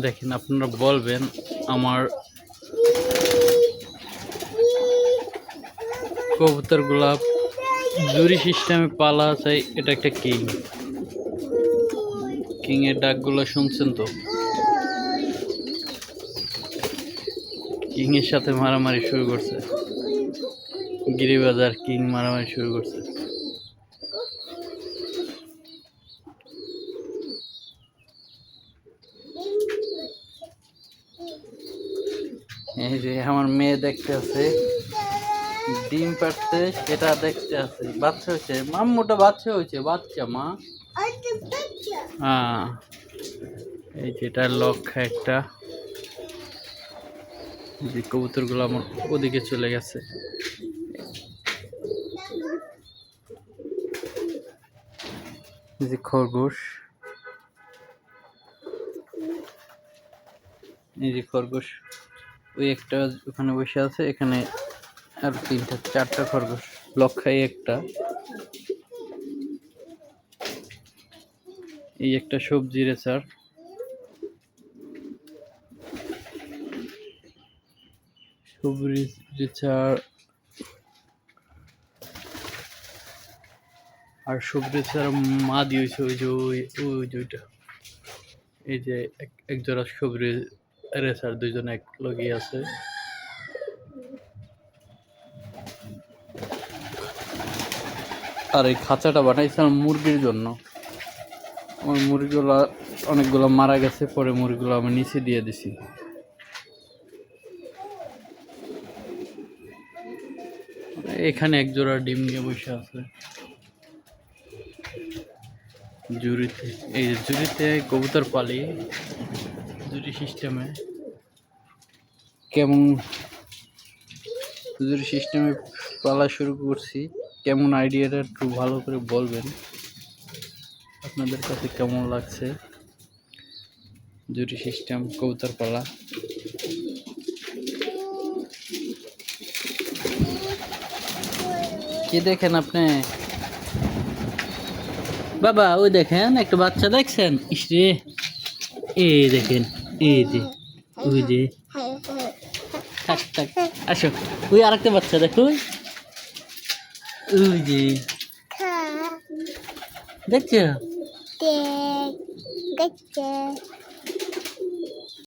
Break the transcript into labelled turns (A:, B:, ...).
A: দেখেন আপনারা বলবেন আমার কবুতরগুলা জুরি সিস্টেমে পালা চাই। এটা একটা কিং এর ডাকগুলো শুনছেন তো? কিং এর সাথে মারামারি শুরু করছে, গিরিবাজার কিং মারামারি শুরু করছে। এই যে আমার মেয়ে দেখতে আছে, ডিম পাড়ছে, সেটা দেখতে আছে। বাচ্চা হয়েছে, মাম্মুটা বাচ্চা হয়েছে, বাচ্চা মা। হ্যাঁ, এই যেটা লক্ষ্য একটা। যে কবুতরগুলো আমার ওদিকে চলে গেছে। যে খরগোশ, এই যে খরগোশ ওই একটা ওখানে বসে আছে। এখানে আর তিনটা চারটা খরগোশ, লক্ষাই একটা। এই একটা সবজি রেচার, সবজি রেচার আর সবজি রেচার মা দিয়েছে। ওই যে ওই যেটা, এই যে এক জোড়া সবজি রেচার, দুইজন এক লগিয়ে আছে। আর এই খাঁচাটা বানাইছিলাম মুরগির জন্য। আমার মুরগিগুলো অনেকগুলো মারা গেছে, পরে মুরগিগুলো আমি নিচে দিয়ে দিছি। এখানে এক জোড়া ডিম নিয়ে বসে আছে জুড়িতে। এই যে জুড়িতে কবুতর পালি, জুড়ি সিস্টেমে। কেমন জুড়ি সিস্টেমে পালা শুরু করছি, কেমন আইডিয়াটা একটু ভালো করে বলবেন। আপনাদের কাছে কেমন লাগছে জুড়ি সিস্টেম কবুতর পালা? কি দেখেন আপনি বাবা? ওই দেখেন একটা বাচ্চা দেখছেন? ইসরে, এই দেখেন, এই যে ওই যে, থাক থাক, আসো। ওই আরেকটা বাচ্চা দেখো, ওই যে, দেখছো?